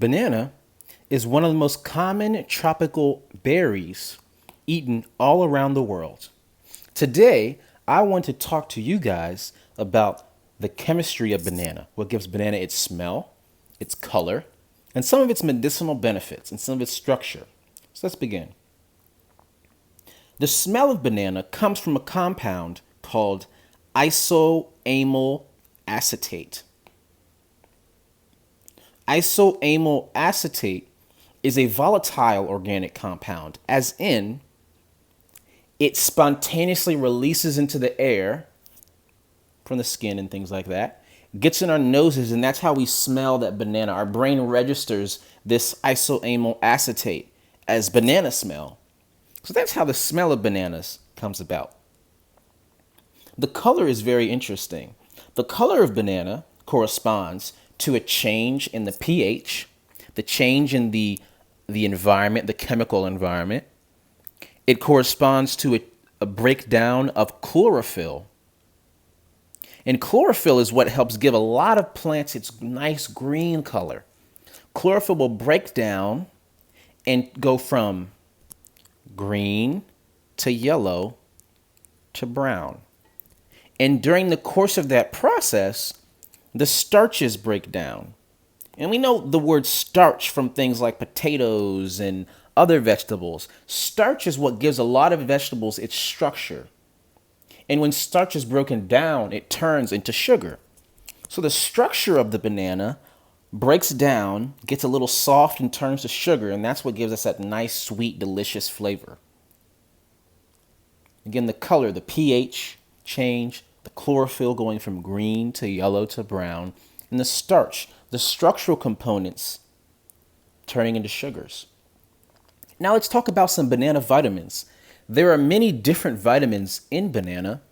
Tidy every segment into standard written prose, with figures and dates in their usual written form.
Banana is one of the most common tropical berries eaten all around the world. Today, I want to talk to you guys about the chemistry of banana, what gives banana its smell, its color, and some of its medicinal benefits and some of its structure. So let's begin. The smell of banana comes from a compound called isoamyl acetate. Isoamyl acetate is a volatile organic compound, as in, it spontaneously releases into the air from the skin and things like that, gets in our noses, and that's how we smell that banana. Our brain registers this isoamyl acetate as banana smell. So that's how the smell of bananas comes about. The color is very interesting. The color of banana corresponds to a change in the pH, the change in the environment, the chemical environment. It corresponds to a breakdown of chlorophyll. And chlorophyll is what helps give a lot of plants its nice green color. Chlorophyll will break down and go from green to yellow to brown. And during the course of that process, the starches break down. And we know the word starch from things like potatoes and other vegetables. Starch is what gives a lot of vegetables its structure. And when starch is broken down, it turns into sugar. So the structure of the banana breaks down, gets a little soft and turns to sugar, and that's what gives us that nice, sweet, delicious flavor. Again, the color, the pH change, the chlorophyll going from green to yellow to brown, and the starch, the structural components turning into sugars. Now let's talk about some banana vitamins. There are many different vitamins in banana.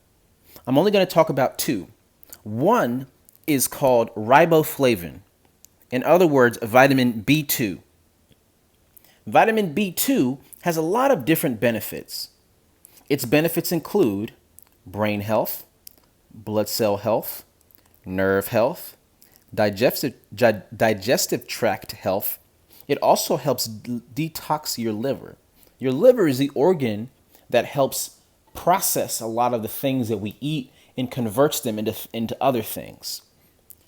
I'm only going to talk about two. One is called riboflavin. In other words, vitamin B2. Vitamin B2 has a lot of different benefits. Its benefits include brain health, blood cell health, nerve health, digestive tract health. It also helps detox your liver. Your liver is the organ that helps process a lot of the things that we eat and converts them into other things.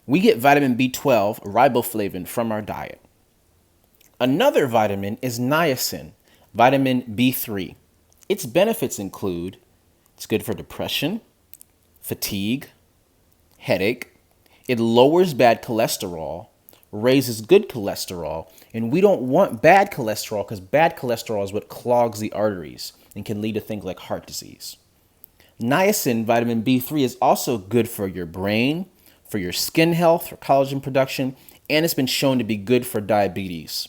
We get vitamin B12, riboflavin, from our diet. Another vitamin is niacin, vitamin B3. Its benefits include it's good for depression, fatigue, headache. It lowers bad cholesterol, raises good cholesterol, and we don't want bad cholesterol because bad cholesterol is what clogs the arteries and can lead to things like heart disease. Niacin, vitamin B3, is also good for your brain, for your skin health, for collagen production, and it's been shown to be good for diabetes.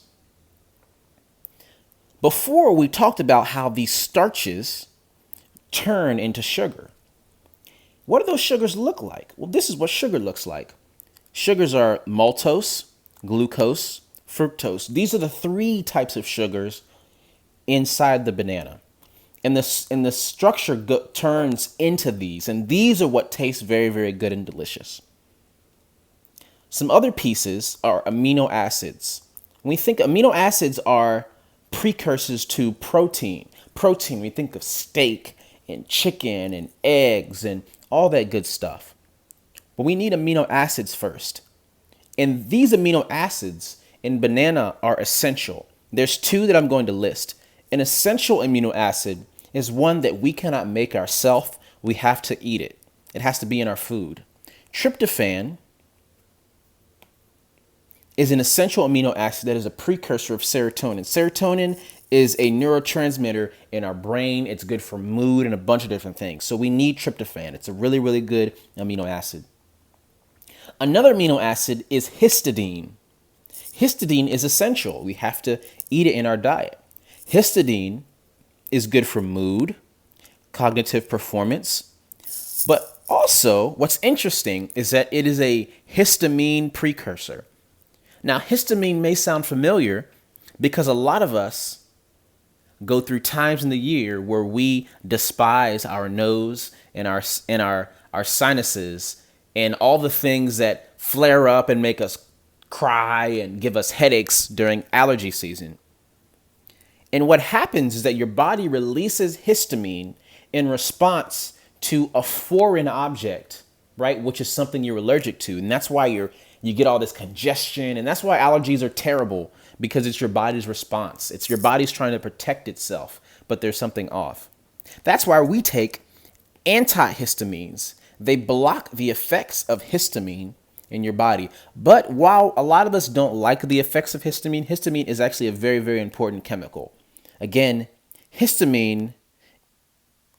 Before, we talked about how these starches turn into sugar. What do those sugars look like? Well, this is what sugar looks like. Sugars are maltose, glucose, fructose. These are the three types of sugars inside the banana. And the structure turns into these. And these are what tastes very, very good and delicious. Some other pieces are amino acids. When we think amino acids are precursors to protein. Protein, we think of steak and chicken and eggs and all that good stuff. But we need amino acids first. And these amino acids in banana are essential. There's two that I'm going to list. An essential amino acid is one that we cannot make ourselves. We have to eat it. It has to be in our food. Tryptophan is an essential amino acid that is a precursor of serotonin. Serotonin is a neurotransmitter in our brain. It's good for mood and a bunch of different things. So we need tryptophan. It's a really, really good amino acid. Another amino acid is histidine. Histidine is essential. We have to eat it in our diet. Histidine is good for mood, cognitive performance, but also what's interesting is that it is a histamine precursor. Now, histamine may sound familiar because a lot of us go through times in the year where we despise our nose and our sinuses and all the things that flare up and make us cry and give us headaches during allergy season. And what happens is that your body releases histamine in response to a foreign object, right? Which is something you're allergic to. And that's why you get all this congestion. And that's why allergies are terrible, because it's your body's response. It's your body's trying to protect itself, but there's something off. That's why we take antihistamines. They block the effects of histamine in your body. But while a lot of us don't like the effects of histamine, histamine is actually a very, very important chemical. Again, histamine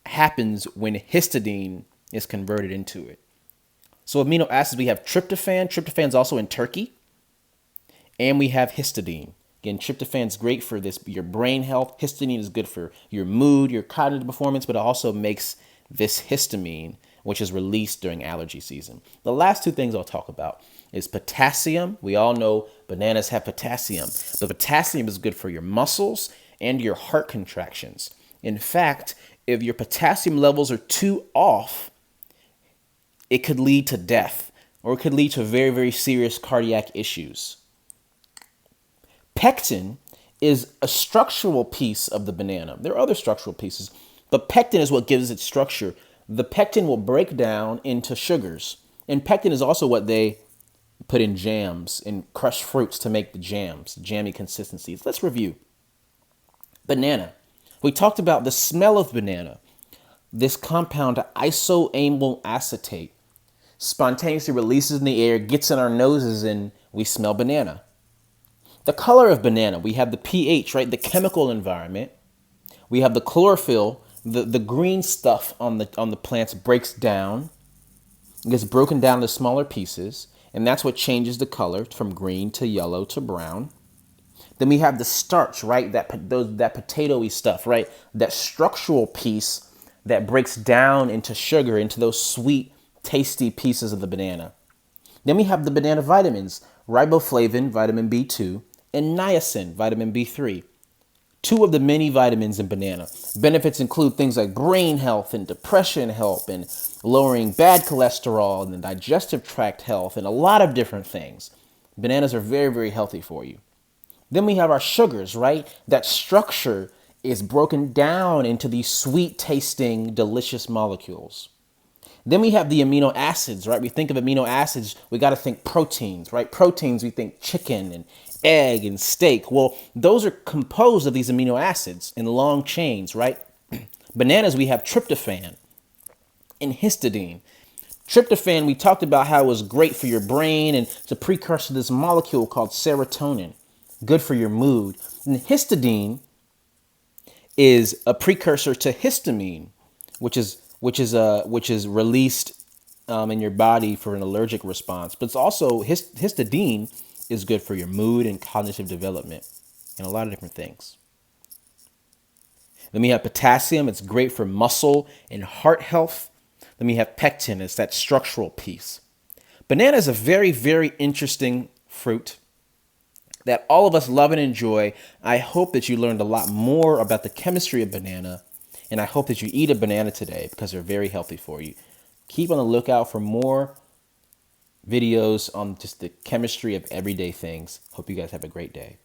happens when histidine is converted into it. So amino acids, we have tryptophan. Tryptophan's also in turkey. And we have histidine. Again, tryptophan's great for your brain health. Histidine is good for your mood, your cognitive performance, but it also makes this histamine, which is released during allergy season. The last two things I'll talk about is potassium. We all know bananas have potassium, but potassium is good for your muscles and your heart contractions. In fact, if your potassium levels are too off, it could lead to death, or it could lead to very, very serious cardiac issues. Pectin is a structural piece of the banana. There are other structural pieces, but pectin is what gives it structure. The pectin will break down into sugars. And pectin is also what they put in jams and crushed fruits to make the jams, jammy consistencies. Let's review. Banana. We talked about the smell of banana. This compound, isoamyl acetate, spontaneously releases in the air, gets in our noses, and we smell banana. The color of banana, we have the pH, right? The chemical environment. We have the chlorophyll, the green stuff on the plants breaks down. It gets broken down into smaller pieces, and that's what changes the color from green to yellow to brown. Then we have the starch, right? That potatoy stuff, right? That structural piece that breaks down into sugar, into those sweet, tasty pieces of the banana. Then we have the banana vitamins, riboflavin, vitamin B2, and niacin, vitamin B3. Two of the many vitamins in banana. Benefits include things like brain health and depression help and lowering bad cholesterol and the digestive tract health and a lot of different things. Bananas are very, very healthy for you. Then we have our sugars, right? That structure is broken down into these sweet tasting, delicious molecules. Then we have the amino acids, right? We think of amino acids, we got to think proteins, right? Proteins, we think chicken and egg and steak. Well, those are composed of these amino acids in long chains, right? Bananas, we have tryptophan and histidine. Tryptophan, we talked about how it was great for your brain, and it's a precursor to this molecule called serotonin, good for your mood. And histidine is a precursor to histamine, which is released in your body for an allergic response. But it's also histidine is good for your mood and cognitive development and a lot of different things. Then we have potassium. It's great for muscle and heart health. Then we have pectin. It's that structural piece. Banana is a very, very interesting fruit that all of us love and enjoy. I hope that you learned a lot more about the chemistry of banana, and I hope that you eat a banana today because they're very healthy for you. Keep on the lookout for more videos on just the chemistry of everyday things. Hope you guys have a great day.